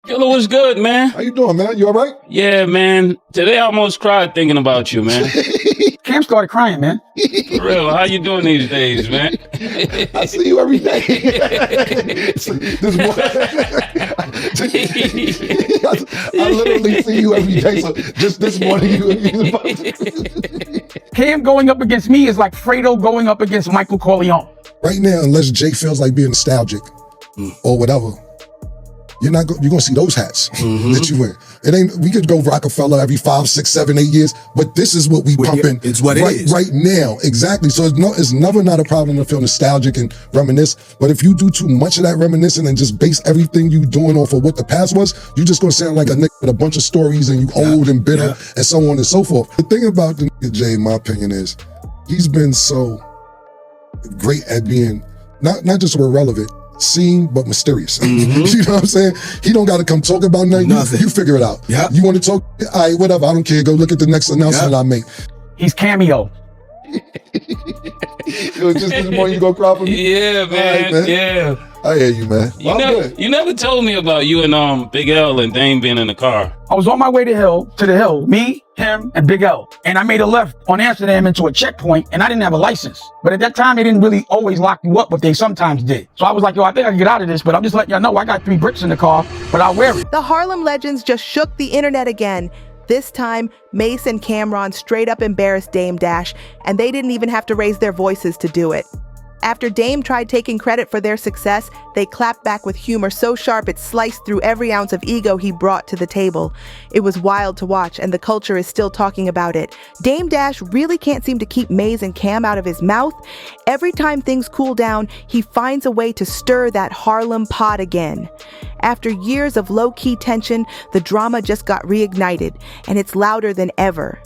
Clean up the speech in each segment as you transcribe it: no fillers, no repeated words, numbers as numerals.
Killer, what's good, man? How you doing, man? You all right? Yeah, man. Today I almost cried thinking about you, man. Cam started crying, man. For real, how you doing these days, man? I see you every day. This morning, I literally see you every day. So just this morning, Cam going up against me is like Fredo going up against Michael Corleone. Right now, unless Jay feels like being nostalgic or whatever, you're gonna see those hats that you wear. It ain't. We could go Roc-A-Fella every 5, 6, 7, 8 years, but this is what we pumping. It's what it is right now. Exactly. So it's never not a problem to feel nostalgic and reminisce. But if you do too much of that reminiscing and just base everything you doing off of what the past was, you just gonna sound like a nigga with a bunch of stories and you old and bitter and so on and so forth. The thing about the nigga Jay, in my opinion, is he's been so great at being not just irrelevant, seen but mysterious. You know what I'm saying? He don't got to come talk about nothing. You figure it out. You want to talk? All right, whatever. I don't care. Go look at the next announcement I make. He's cameo. Yo, just this morning you gonna cry for me? Yeah, man. Right, man. Yeah. I hear you, man. You never told me about you and Big L and Dame being in the car. I was on my way to the hill, me, him, and Big L. And I made a left on Amsterdam into a checkpoint, and I didn't have a license. But at that time, they didn't really always lock you up, but they sometimes did. So I was like, yo, I think I can get out of this, but I'm just letting y'all know I got 3 bricks in the car, but I'll wear it. The Harlem legends just shook the internet again. This time, Mace and Camron straight up embarrassed Dame Dash, and they didn't even have to raise their voices to do it. After Dame tried taking credit for their success, they clapped back with humor so sharp it sliced through every ounce of ego he brought to the table. It was wild to watch, and the culture is still talking about it. Dame Dash really can't seem to keep Maze and Cam out of his mouth. Every time things cool down, he finds a way to stir that Harlem pot again. After years of low-key tension, the drama just got reignited, and it's louder than ever.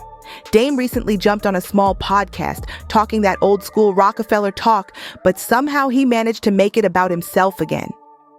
Dame recently jumped on a small podcast, talking that old-school Roc-A-Fella talk, but somehow he managed to make it about himself again.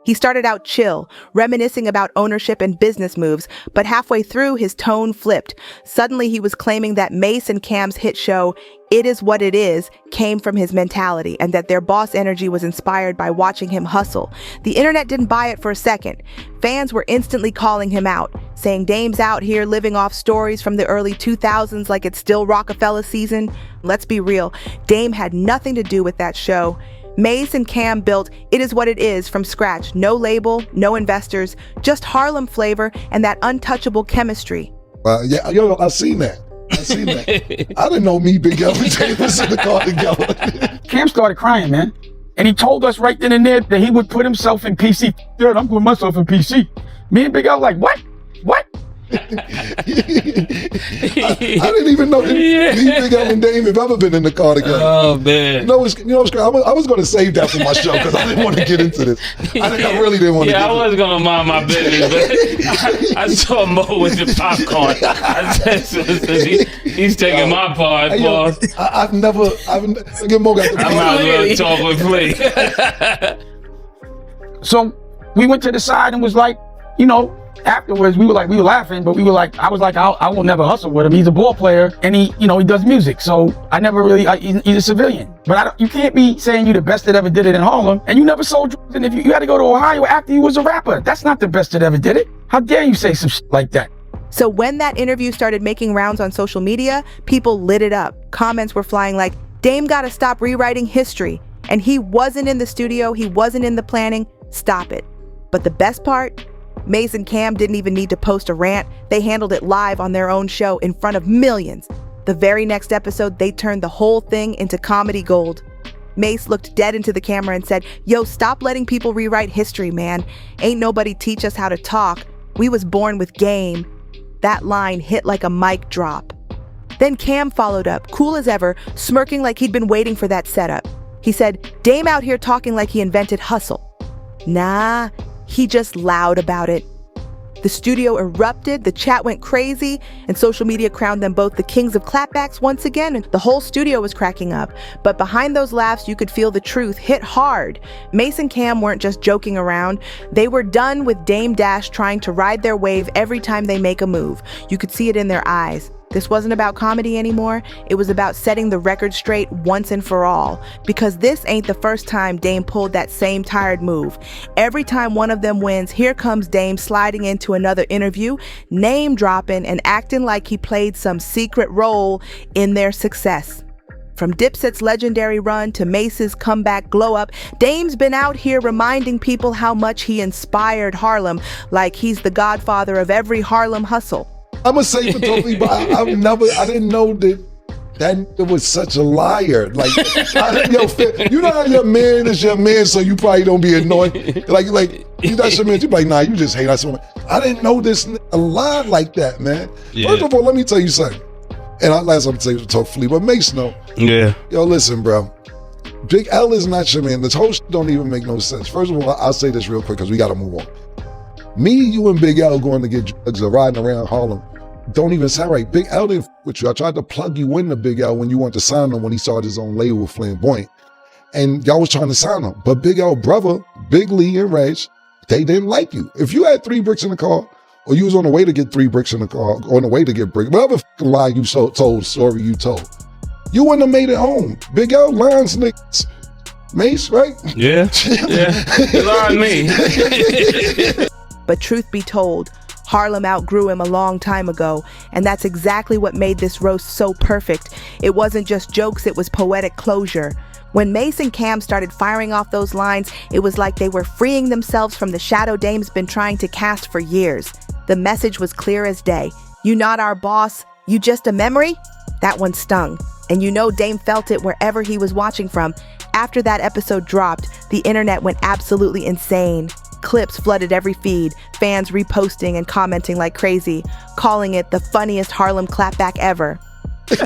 He started out chill, reminiscing about ownership and business moves, but halfway through, his tone flipped. Suddenly, he was claiming that Mace and Cam's hit show, It Is What It Is, came from his mentality, and that their boss energy was inspired by watching him hustle. The internet didn't buy it for a second. Fans were instantly calling him out, saying Dame's out here living off stories from the early 2000s like it's still Roc-A-Fella season. Let's be real, Dame had nothing to do with that show. Mace and Cam built It Is What It Is from scratch. No label, no investors, just Harlem flavor and that untouchable chemistry. Yeah, yo, I seen that. I didn't know me, Big L, and Jay was in the car together. Cam started crying, man. And he told us right then and there that he would put himself in PC. Dude, I'm putting myself in PC. Me and Big L like, what? I didn't even know me, Big L, and Dame have ever been in the car together. Oh, man. I was going to save that for my show because I didn't want to get into this. I really didn't want to get into it. I was going to mind my business, but I saw Mo with the popcorn. I said, he's taking my part, hey, boss. I've never get Mo got the I'm not going to talk with Flea. So we went to the side and was like, you know, afterwards we were laughing, but I was like, I will never hustle with him. He's a ball player and he does music. So I never really, he's a civilian. But you can't be saying you're the best that ever did it in Harlem and you never sold drugs. And if you had to go to Ohio after you was a rapper, that's not the best that ever did it. How dare you say some shit like that? So when that interview started making rounds on social media, people lit it up. Comments were flying like, Dame gotta stop rewriting history. And he wasn't in the studio, he wasn't in the planning, stop it. But the best part? Mace and Cam didn't even need to post a rant. They handled it live on their own show in front of millions. The very next episode, they turned the whole thing into comedy gold. Mace looked dead into the camera and said, yo, stop letting people rewrite history, man. Ain't nobody teach us how to talk. We was born with game. That line hit like a mic drop. Then Cam followed up, cool as ever, smirking like he'd been waiting for that setup. He said, Dame out here talking like he invented hustle. Nah, he just loud about it. The studio erupted, the chat went crazy, and social media crowned them both the kings of clapbacks once again, and the whole studio was cracking up. But behind those laughs, you could feel the truth hit hard. Mace and Cam weren't just joking around. They were done with Dame Dash trying to ride their wave every time they make a move. You could see it in their eyes. This wasn't about comedy anymore. It was about setting the record straight once and for all. Because this ain't the first time Dame pulled that same tired move. Every time one of them wins, here comes Dame sliding into another interview, name dropping and acting like he played some secret role in their success. From Dipset's legendary run to Mace's comeback glow up, Dame's been out here reminding people how much he inspired Harlem, like he's the godfather of every Harlem hustle. I'm gonna say for totally, but I didn't know that it was such a liar. Like, you know how your man is your man, so you probably don't be annoyed. Like that's your man. You be like, nah, you just hate us. I didn't know this a lie like that, man. Yeah. First of all, let me tell you something. And last I'm saying to talk Flea, but Mase no. Yeah. Yo, listen, bro. Big L is not your man. This whole shit don't even make no sense. First of all, I'll say this real quick because we gotta move on. Me, you, and Big L going to get drugs or riding around Harlem don't even sound right. Big L didn't with you. I tried to plug you into Big L when you wanted to sign him when he started his own label with Flamboyant. And y'all was trying to sign him. But Big L brother, Big Lee and Reg, they didn't like you. If you had 3 bricks in the car, or you was on the way to get 3 bricks in the car, on the way to get bricks, whatever lie you told, story you told, you wouldn't have made it home. Big L lines niggas. Mase, right? Yeah. You lied me. But truth be told, Harlem outgrew him a long time ago, and that's exactly what made this roast so perfect. It wasn't just jokes, it was poetic closure. When Mace and Cam started firing off those lines, it was like they were freeing themselves from the shadow Dame's been trying to cast for years. The message was clear as day. You not our boss, you just a memory? That one stung. And you know Dame felt it wherever he was watching from. After that episode dropped, the internet went absolutely insane. Clips flooded every feed, fans reposting and commenting like crazy, calling it the funniest Harlem clapback ever. So,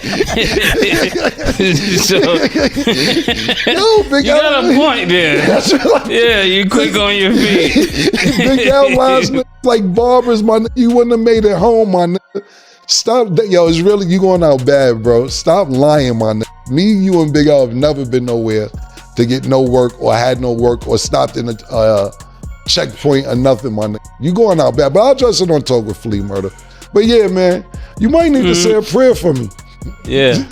Big you got a point there. That's right. Yeah, you quick on your feet. Big L lines like barbers, my nigga. You wouldn't have made it home, my nigga. Stop that, yo. It's really you going out bad, bro. Stop lying, my nigga. Me, you, and Big L have never been nowhere to get no work or had no work or stopped in a checkpoint or nothing, my nigga. You going out bad, but I'll just sit on talk with Flea Murder. But yeah, man, you might need to say a prayer for me. Yeah.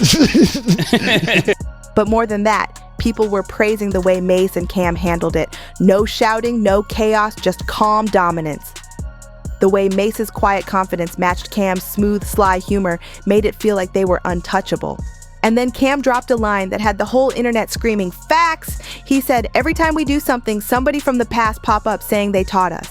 But more than that, people were praising the way Mace and Cam handled it. No shouting, no chaos, just calm dominance. The way Mace's quiet confidence matched Cam's smooth, sly humor made it feel like they were untouchable. And then Cam dropped a line that had the whole internet screaming, "Facts!" He said, "Every time we do something, somebody from the past pop up saying they taught us."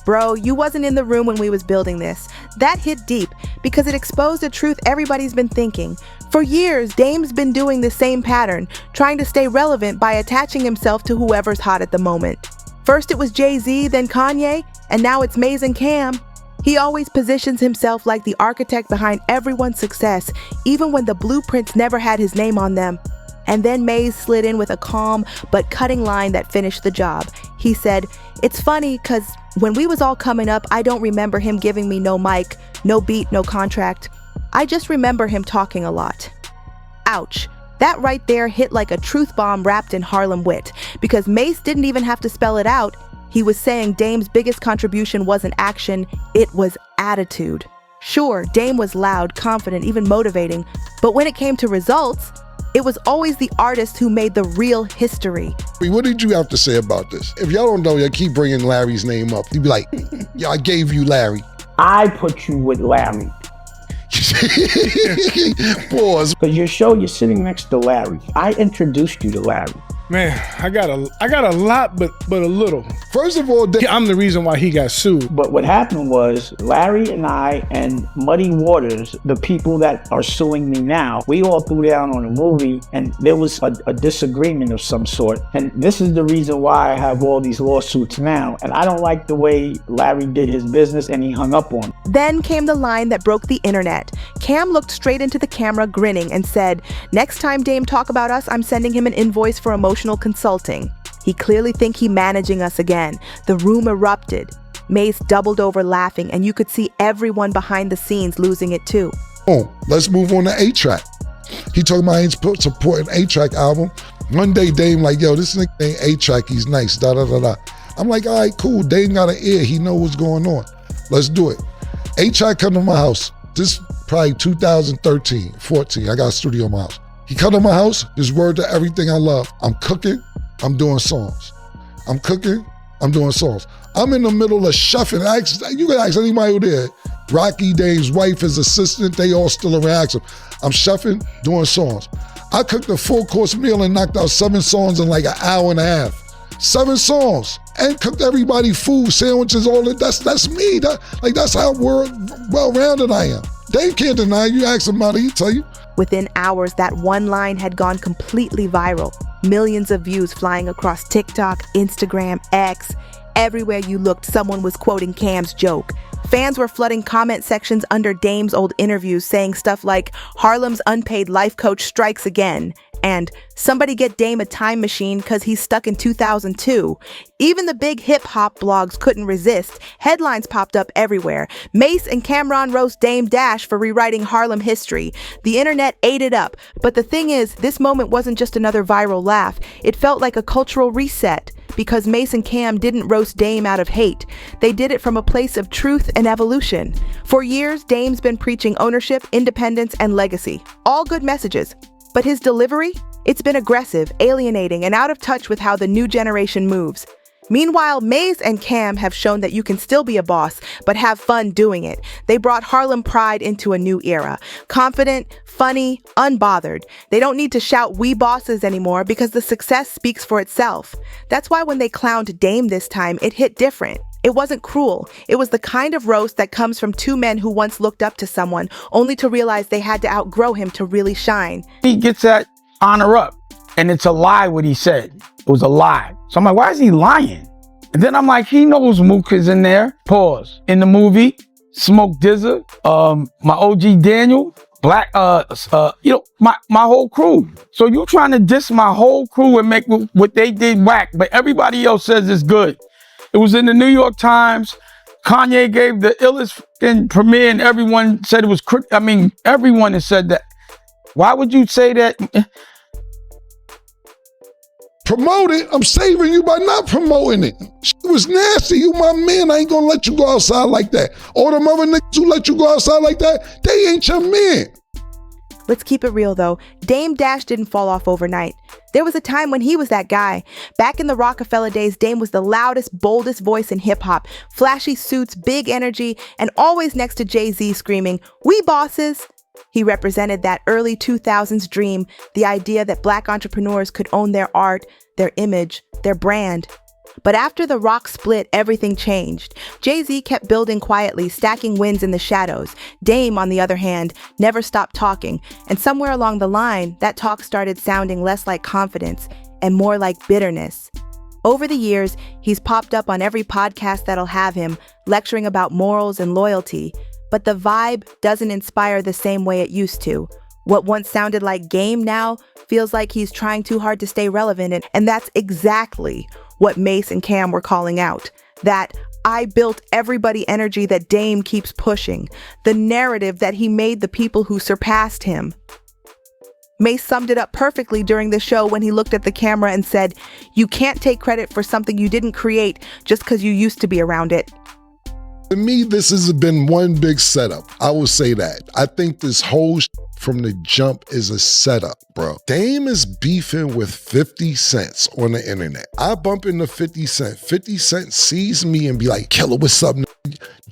Bro, you wasn't in the room when we was building this. That hit deep because it exposed a truth everybody's been thinking. For years, Dame's been doing the same pattern, trying to stay relevant by attaching himself to whoever's hot at the moment. First it was Jay-Z, then Kanye, and now it's Mace and Cam. He always positions himself like the architect behind everyone's success, even when the blueprints never had his name on them. And then Mase slid in with a calm but cutting line that finished the job. He said, "It's funny because when we was all coming up, I don't remember him giving me no mic, no beat, no contract. I just remember him talking a lot." Ouch. That right there hit like a truth bomb wrapped in Harlem wit, because Mase didn't even have to spell it out. He was saying Dame's biggest contribution wasn't action, it was attitude. Sure, Dame was loud, confident, even motivating, but when it came to results, it was always the artist who made the real history. What did you have to say about this? If y'all don't know, y'all keep bringing Larry's name up. You'd be like, "Yeah, I gave you Larry." I put you with Larry. Pause. Because your show, you're sitting next to Larry. I introduced you to Larry. Man, I got a lot, but a little. First of all, I'm the reason why he got sued. But what happened was Larry and I and Muddy Waters, the people that are suing me now, we all threw down on a movie and there was a disagreement of some sort. And this is the reason why I have all these lawsuits now. And I don't like the way Larry did his business and he hung up on. Then came the line that broke the internet. Cam looked straight into the camera, grinning, and said, "Next time Dame talk about us, I'm sending him an invoice for emotional consulting." He clearly think he managing us again. The room erupted. Mase doubled over laughing, and you could see everyone behind the scenes losing it too. Oh, let's move on to A-Track. He talking about he ain't supporting A-Track album. One day Dame like, "Yo, this nigga ain't A-Track, he's nice, da da da da." I'm like, all right, cool. Dame got an ear, he know what's going on. Let's do it. A-Track come to my house. This probably 2013, 14. I got a studio in my house. He come to my house, this word to everything I love. I'm cooking, I'm doing songs. I'm cooking, I'm doing songs. I'm in the middle of shuffling. You can ask anybody who there. Rocky, Dave's wife, his assistant, they all still around. Ask him. I'm shuffling, doing songs. I cooked a full course meal and knocked out 7 songs in like an hour and a half. 7 songs. And cooked everybody food, sandwiches, all that. That's me. That's how well-rounded I am. Dave can't deny. You ask him about it, he'll tell you. Within hours, that one line had gone completely viral. Millions of views flying across TikTok, Instagram, X. Everywhere you looked, someone was quoting Cam's joke. Fans were flooding comment sections under Dame's old interviews saying stuff like, Harlem's unpaid life coach strikes again, and somebody get Dame a time machine cause he's stuck in 2002. Even the big hip-hop blogs couldn't resist. Headlines popped up everywhere. Mace and Camron roast Dame Dash for rewriting Harlem history. The internet ate it up. But the thing is, this moment wasn't just another viral laugh. It felt like a cultural reset. Because Mace and Cam didn't roast Dame out of hate. They did it from a place of truth and evolution. For years, Dame's been preaching ownership, independence, and legacy. All good messages. But his delivery? It's been aggressive, alienating, and out of touch with how the new generation moves. Meanwhile, Mace and Cam have shown that you can still be a boss, but have fun doing it. They brought Harlem pride into a new era. Confident, funny, unbothered. They don't need to shout "we bosses" anymore because the success speaks for itself. That's why when they clowned Dame this time, it hit different. It wasn't cruel. It was the kind of roast that comes from 2 men who once looked up to someone, only to realize they had to outgrow him to really shine. He gets that honor up, and it's a lie what he said. It was a lie. So I'm like, why is he lying? And then I'm like, he knows Mook is in there. Pause. In the movie, Smoke Dizza, my OG Daniel, Black, my whole crew. So you trying to diss my whole crew and make what they did whack, but everybody else says it's good. It was in the New York Times. Kanye gave the illest premiere and everyone said it was, everyone has said that. Why would you say that? Promote it. I'm saving you by not promoting it. It was nasty. You my man. I ain't gonna let you go outside like that. All them other niggas who let you go outside like that, they ain't your man. Let's keep it real though. Dame Dash didn't fall off overnight. There was a time when he was that guy. Back in the Roc-A-Fella days, Dame was the loudest, boldest voice in hip-hop. Flashy suits, big energy, and always next to Jay-Z screaming, "We bosses!" He represented that early 2000s dream, the idea that Black entrepreneurs could own their art, their image, their brand. But after the Roc split, everything changed. Jay-Z kept building quietly, stacking wins in the shadows. Dame, on the other hand, never stopped talking. And somewhere along the line, that talk started sounding less like confidence and more like bitterness. Over the years, he's popped up on every podcast that'll have him, lecturing about morals and loyalty. But the vibe doesn't inspire the same way it used to. What once sounded like game now feels like he's trying too hard to stay relevant, and that's exactly what Mace and Cam were calling out. That "I built everybody" energy that Dame keeps pushing. The narrative that he made the people who surpassed him. Mace summed it up perfectly during the show when he looked at the camera and said, "You can't take credit for something you didn't create just because you used to be around it." To me, this has been one big setup. I will say that. I think this whole from the jump is a setup, bro. Dame is beefing with 50 Cent on the internet. I bump into 50 Cent. 50 Cent sees me and be like, "Killer, what's up?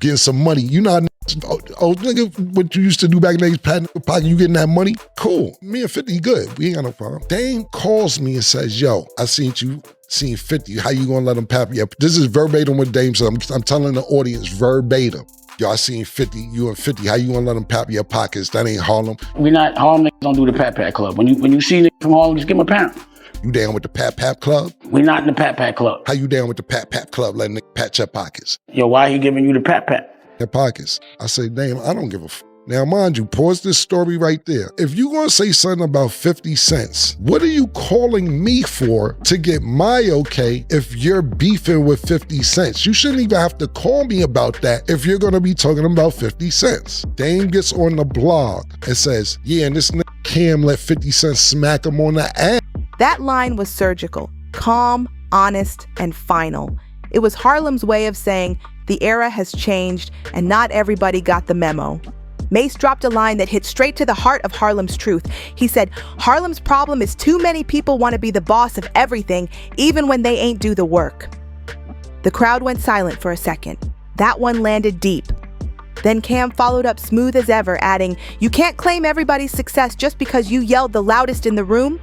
Getting some money. You know, oh, nigga, what you used to do back in the days, pat in the pocket, you getting that money? Cool. Me and 50 good. We ain't got no problem." Dame calls me and says, "Yo, I seen 50. How you gonna let him pap you?" This is verbatim what Dame said. I'm telling the audience verbatim. "Yo, I seen 50, you and 50. How you gonna let him pap your pockets? That ain't Harlem." We not, Harlem niggas don't do the Pat Pat Club. When you see niggas from Harlem, just give them a pound. You down with the Pat Pat Club? We not in the Pat Pat Club. How you down with the Pat Pat Club letting niggas pat your pockets? Yo, why he giving you the Pat Pat? Your pockets. I say, Dame, I don't give a f. Now, mind you, pause this story right there. If you gonna say something about 50 cents, what are you calling me for to get my okay if you're beefing with 50 cents? You shouldn't even have to call me about that if you're gonna be talking about 50 cents. Dame gets on the blog and says, "Yeah, and this nigga Cam let 50 cents smack him on the ass." That line was surgical, calm, honest, and final. It was Harlem's way of saying the era has changed and not everybody got the memo. Mase dropped a line that hit straight to the heart of Harlem's truth. He said, "Harlem's problem is too many people want to be the boss of everything, even when they ain't do the work." The crowd went silent for a second. That one landed deep. Then Cam followed up smooth as ever, adding, "You can't claim everybody's success just because you yelled the loudest in the room."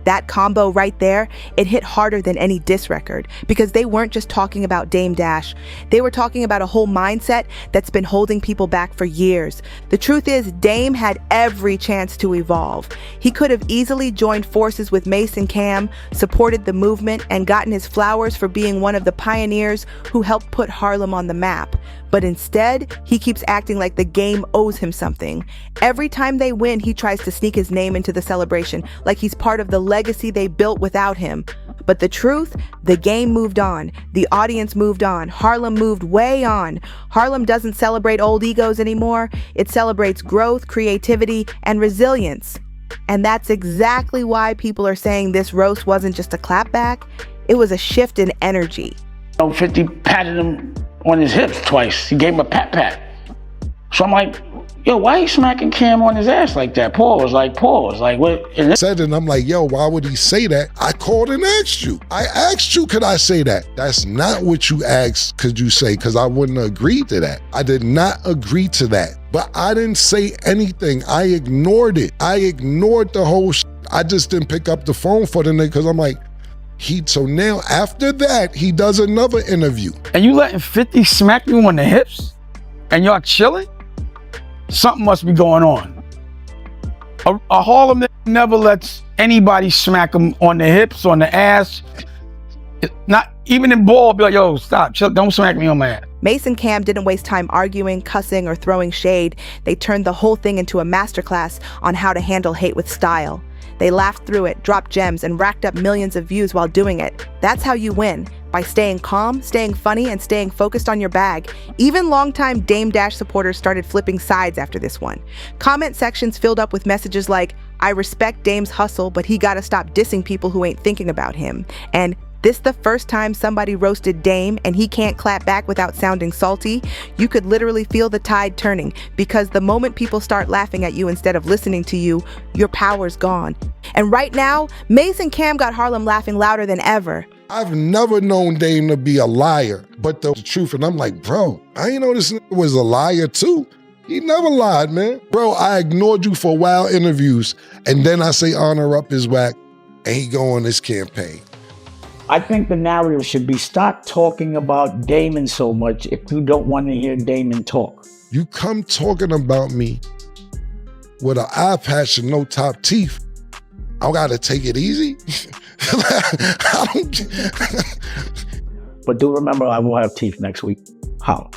That combo right there, it hit harder than any diss record, because they weren't just talking about Dame Dash. They were talking about a whole mindset that's been holding people back for years. The truth is, Dame had every chance to evolve. He could have easily joined forces with Mace and Cam, supported the movement, and gotten his flowers for being one of the pioneers who helped put Harlem on the map. But instead, he keeps acting like the game owes him something. Every time they win, he tries to sneak his name into the celebration, like he's part of the legacy they built without him. But the truth, the game moved on. The audience moved on. Harlem moved way on. Harlem doesn't celebrate old egos anymore. It celebrates growth, creativity, and resilience. And that's exactly why people are saying this roast wasn't just a clapback. It was a shift in energy. 50 patted him on his hips twice. He gave him a pat. So I'm like, yo, why he smacking Cam on his ass like that? Pause, what? And Said it, and I'm like, yo, why would he say that? I called and asked you. I asked you, could I say that? That's not what you asked, could you say, because I wouldn't agree to that. I did not agree to that. But I didn't say anything. I ignored it. I ignored the whole shit. I just didn't pick up the phone for the nigga, because I'm like, so now after that, he does another interview. And you letting 50 smack you on the hips? And y'all chilling? Something must be going on. A Harlem never lets anybody smack him on the hips, on the ass. Not even in ball, be like, yo, stop, chill, don't smack me on my ass. Mace and Cam didn't waste time arguing, cussing, or throwing shade. They turned the whole thing into a masterclass on how to handle hate with style. They laughed through it, dropped gems, and racked up millions of views while doing it. That's how you win, by staying calm, staying funny, and staying focused on your bag. Even longtime Dame Dash supporters started flipping sides after this one. Comment sections filled up with messages like, "I respect Dame's hustle, but he gotta stop dissing people who ain't thinking about him." And "This the first time somebody roasted Dame and he can't clap back without sounding salty." You could literally feel the tide turning, because the moment people start laughing at you instead of listening to you, your power's gone. And right now, Mace and Cam got Harlem laughing louder than ever. I've never known Dame to be a liar, but the truth, and I'm like, bro, I ain't know this nigga was a liar too. He never lied, man. Bro, I ignored you for wild interviews, and then I say honor up his whack, and he go on this campaign. I think the narrative should be stop talking about Damon so much if you don't want to hear Damon talk. You come talking about me with an eye patch and no top teeth, I gotta take it easy? I don't... But do remember, I will have teeth next week. How?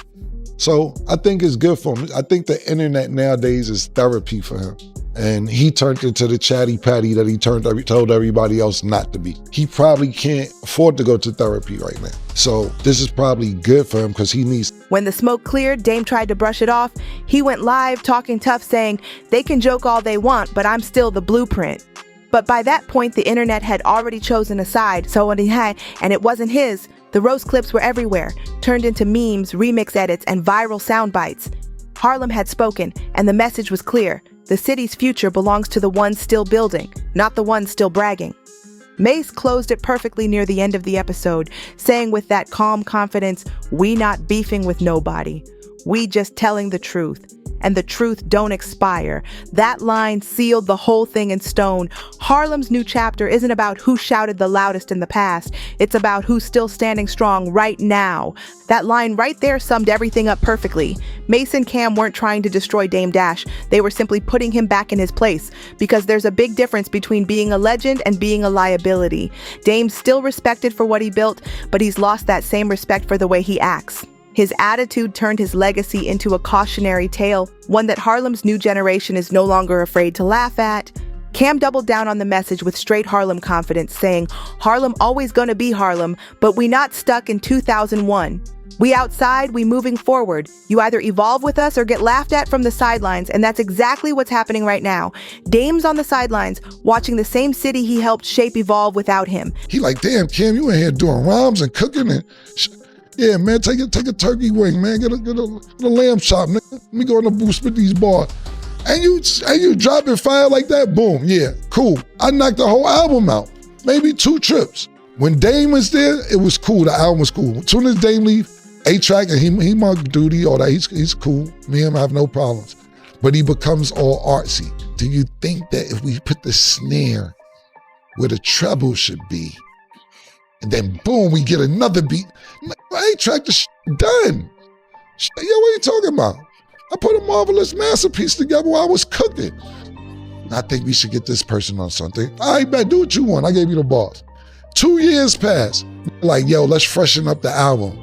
So I think it's good for him. I think the internet nowadays is therapy for him. And he turned into the chatty patty that he told everybody else not to be. He probably can't afford to go to therapy right now. So this is probably good for him, because he needs. When the smoke cleared, Dame tried to brush it off. He went live talking tough, saying, "They can joke all they want, but I'm still the blueprint." But by that point, the internet had already chosen a side, so when he had, and it wasn't his. The roast clips were everywhere, turned into memes, remix edits, and viral sound bites. Harlem had spoken, and the message was clear. The city's future belongs to the ones still building, not the ones still bragging. Mase closed it perfectly near the end of the episode, saying with that calm confidence, "We not beefing with nobody. We just telling the truth. And the truth don't expire." That line sealed the whole thing in stone. Harlem's new chapter isn't about who shouted the loudest in the past. It's about who's still standing strong right now. That line right there summed everything up perfectly. Mace and Cam weren't trying to destroy Dame Dash. They were simply putting him back in his place, because there's a big difference between being a legend and being a liability. Dame's still respected for what he built, but he's lost that same respect for the way he acts. His attitude turned his legacy into a cautionary tale, one that Harlem's new generation is no longer afraid to laugh at. Cam doubled down on the message with straight Harlem confidence, saying, "Harlem always gonna be Harlem, but we not stuck in 2001. We outside, we moving forward. You either evolve with us or get laughed at from the sidelines, and that's exactly what's happening right now. Dame's on the sidelines, watching the same city he helped shape evolve without him." He like, damn, Cam, you in here doing rhymes and cooking and Yeah, man, take a turkey wing, man. Get a lamb chop, nigga. Let me go on the booth, spit these bars. And you dropping fire like that, boom, yeah, cool. I knocked the whole album out. Maybe 2 trips. When Dame was there, it was cool. The album was cool. As soon as Dame leave, A-Track, and he marked duty, all that, he's cool. Me and him have no problems. But he becomes all artsy. Do you think that if we put the snare where the treble should be, and then boom, we get another beat, A-Track, the done. Yo, what are you talking about? I put a marvelous masterpiece together while I was cooking. I think we should get this person on something. All right, bet, do what you want. I gave you the bars. 2 years passed. Like, yo, let's freshen up the album.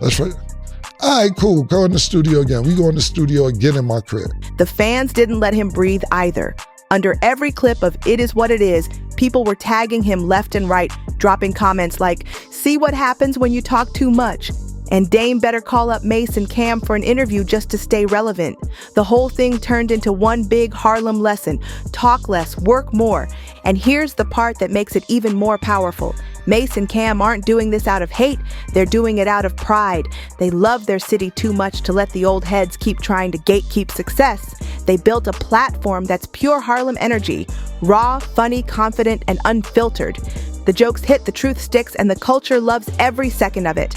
All right, cool, go in the studio again. We go in the studio again in my crib. The fans didn't let him breathe either. Under every clip of It Is What It Is, people were tagging him left and right, dropping comments like, "See what happens when you talk too much?" And Dame better call up Mace and Cam for an interview just to stay relevant. The whole thing turned into one big Harlem lesson. Talk less, work more. And here's the part that makes it even more powerful. Mace and Cam aren't doing this out of hate, they're doing it out of pride. They love their city too much to let the old heads keep trying to gatekeep success. They built a platform that's pure Harlem energy, raw, funny, confident, and unfiltered. The jokes hit, the truth sticks, and the culture loves every second of it.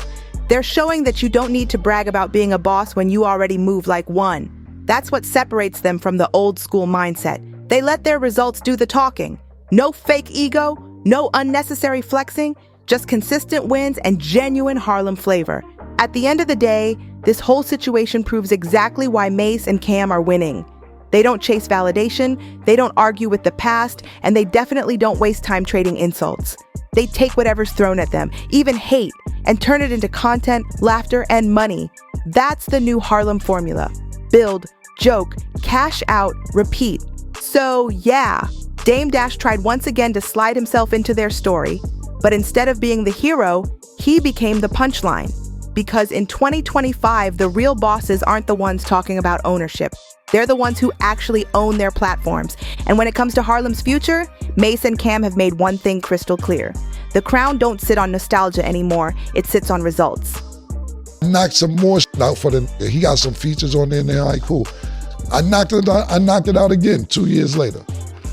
They're showing that you don't need to brag about being a boss when you already move like one. That's what separates them from the old school mindset. They let their results do the talking. No fake ego, no unnecessary flexing, just consistent wins and genuine Harlem flavor. At the end of the day, this whole situation proves exactly why Mace and Cam are winning. They don't chase validation, they don't argue with the past, and they definitely don't waste time trading insults. They take whatever's thrown at them, even hate, and turn it into content, laughter, and money. That's the new Harlem formula. Build, joke, cash out, repeat. So yeah, Dame Dash tried once again to slide himself into their story, but instead of being the hero, he became the punchline. Because in 2025, the real bosses aren't the ones talking about ownership. They're the ones who actually own their platforms. And when it comes to Harlem's future, Mace and Cam have made one thing crystal clear. The crown don't sit on nostalgia anymore, it sits on results. Knocked some more out for the, he got some features on there now, all right, cool. I knocked it out again 2 years later.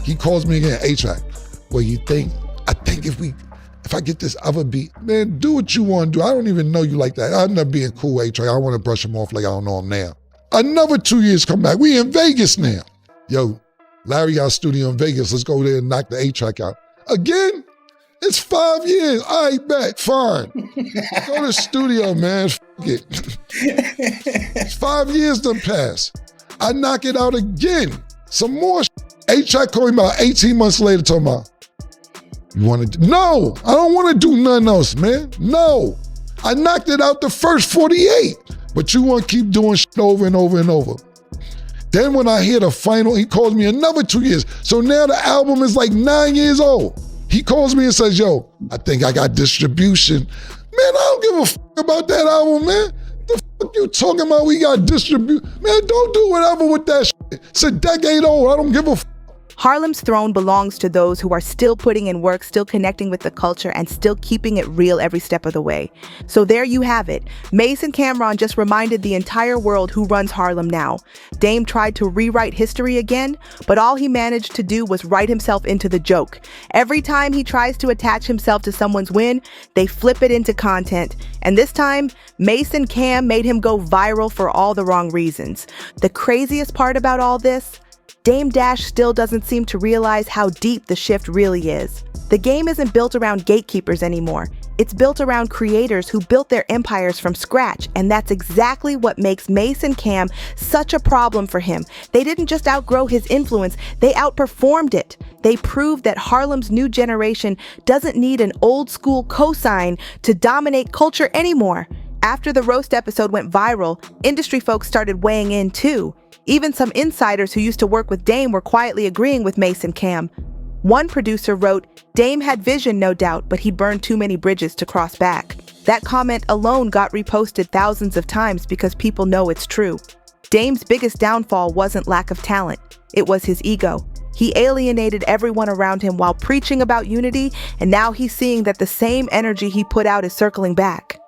He calls me again, A-Track. Well, I think if I get this other beat, man, do what you want to do. I don't even know you like that. I end up being cool, A-Track. I want to brush him off like I don't know him now. Another 2 years come back. We in Vegas now. Yo, Larry got a studio in Vegas. Let's go there and knock the A-Track out. Again? It's 5 years. All right, bet, fine. Go to the studio, man. F it. It's 5 years done passed. I knock it out again. Some more A-Track called me about 18 months later talking about, you want to do? No, I don't want to do nothing else, man. No. I knocked it out the first 48, but you want to keep doing shit over and over and over. Then when I hear the final, he calls me another 2 years. So now the album is like 9 years old. He calls me and says, yo, I think I got distribution. Man, I don't give a fuck about that album, man. The fuck you talking about we got distribution? Man, don't do whatever with that shit. It's a decade old. I don't give a fuck. Harlem's throne belongs to those who are still putting in work, still connecting with the culture, and still keeping it real every step of the way. So there you have it. Mase and Camron just reminded the entire world who runs Harlem now. Dame tried to rewrite history again, but all he managed to do was write himself into the joke. Every time he tries to attach himself to someone's win, they flip it into content. And this time, Mace and Cam made him go viral for all the wrong reasons. The craziest part about all this? Dame Dash still doesn't seem to realize how deep the shift really is. The game isn't built around gatekeepers anymore. It's built around creators who built their empires from scratch, and that's exactly what makes Mace and Cam such a problem for him. They didn't just outgrow his influence, they outperformed it. They proved that Harlem's new generation doesn't need an old school cosign to dominate culture anymore. After the roast episode went viral, industry folks started weighing in too. Even some insiders who used to work with Dame were quietly agreeing with Mace and Cam. One producer wrote, Dame had vision, no doubt, but he burned too many bridges to cross back. That comment alone got reposted thousands of times because people know it's true. Dame's biggest downfall wasn't lack of talent. It was his ego. He alienated everyone around him while preaching about unity, and now he's seeing that the same energy he put out is circling back.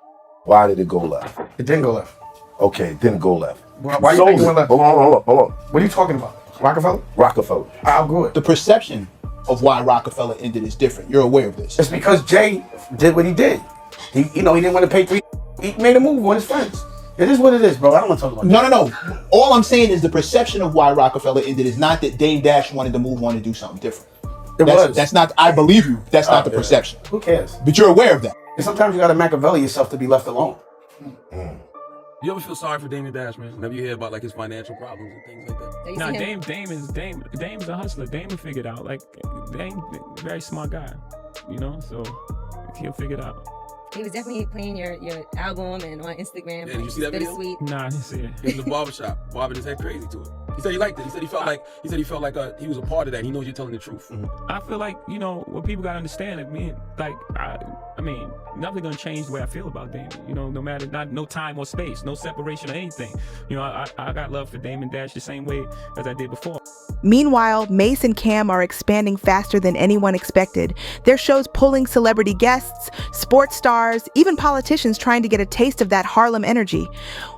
Why did it go left? It didn't go left. Okay, it didn't go left. Why you think it went left? Hold on. What are you talking about? Roc-A-Fella? Roc-A-Fella. I'll go it. The perception of why Roc-A-Fella ended is different. You're aware of this. It's because Jay did what he did. He didn't want to pay $3. He made a move on his friends. It is what it is, bro. I don't want to talk about that. No. All I'm saying is the perception of why Roc-A-Fella ended is not that Dame Dash wanted to move on and do something different. That's not, I believe you, that's not the perception. Who cares? But you're aware of that. And sometimes you got to Machiavelli yourself to be left alone. You ever feel sorry for Dame Dash, man? Whenever you hear about like his financial problems and things like that. Nah, Dame's a hustler. Dame will figure it out. Like Dame, very smart guy, so he'll figure it out. He was definitely playing your album and on Instagram. Yeah, did you see that video? Sweet. Nah, I didn't see it. He was in the barbershop, bobbing his head crazy to it. He said he liked it. He said he felt like he was a part of that. He knows you're telling the truth. I feel like, what people gotta understand, I mean, nothing gonna change the way I feel about Dame. No matter, no time or space, no separation or anything. I got love for Dame and Dash the same way as I did before. Meanwhile, Mace and Cam are expanding faster than anyone expected. Their shows pulling celebrity guests, sports stars, even politicians trying to get a taste of that Harlem energy.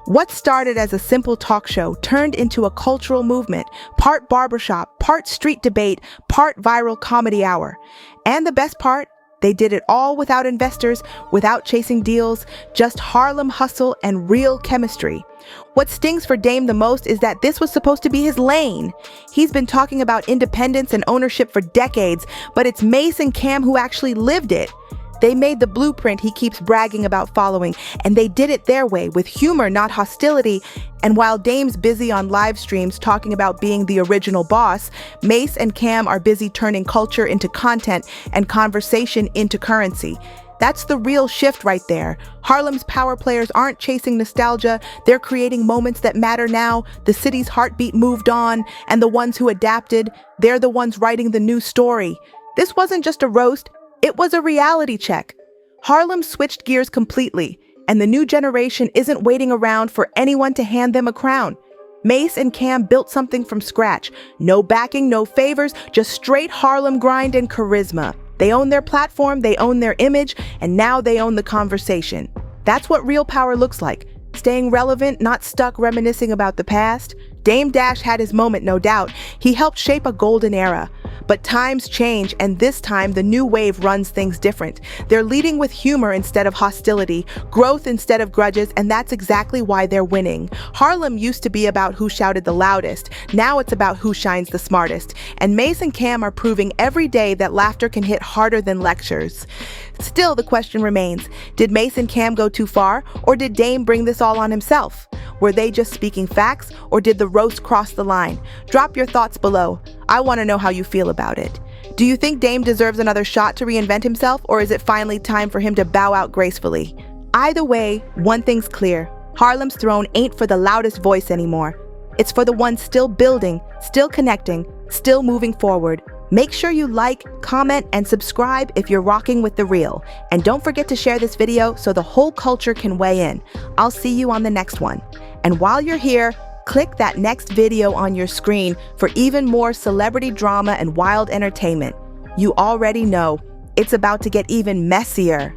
What started as a simple talk show turned into a cultural movement, part barbershop, part street debate, part viral comedy hour. And the best part, they did it all without investors, without chasing deals, just Harlem hustle and real chemistry. What stings for Dame the most is that this was supposed to be his lane. He's been talking about independence and ownership for decades, but it's Mace and Cam who actually lived it. They made the blueprint he keeps bragging about following, and they did it their way, with humor, not hostility. And while Dame's busy on live streams talking about being the original boss, Mace and Cam are busy turning culture into content and conversation into currency. That's the real shift right there. Harlem's power players aren't chasing nostalgia. They're creating moments that matter now. The city's heartbeat moved on, and the ones who adapted, they're the ones writing the new story. This wasn't just a roast. It was a reality check. Harlem switched gears completely, and the new generation isn't waiting around for anyone to hand them a crown. Mace and Cam built something from scratch. No backing, no favors, just straight Harlem grind and charisma. They own their platform, they own their image, and now they own the conversation. That's what real power looks like. Staying relevant, not stuck reminiscing about the past. Dame Dash had his moment, no doubt. He helped shape a golden era. But times change, and this time the new wave runs things different. They're leading with humor instead of hostility, growth instead of grudges, and that's exactly why they're winning. Harlem used to be about who shouted the loudest. Now it's about who shines the smartest. And Mace and Cam are proving every day that laughter can hit harder than lectures. Still, the question remains, did Mace and Cam go too far, or did Dame bring this all on himself? Were they just speaking facts, or did the roast cross the line? Drop your thoughts below. I want to know how you feel about it. Do you think Dame deserves another shot to reinvent himself, or is it finally time for him to bow out gracefully? Either way, one thing's clear. Harlem's throne ain't for the loudest voice anymore. It's for the ones still building, still connecting, still moving forward. Make sure you like, comment, and subscribe if you're rocking with the real. And don't forget to share this video so the whole culture can weigh in. I'll see you on the next one. And while you're here, click that next video on your screen for even more celebrity drama and wild entertainment. You already know, it's about to get even messier.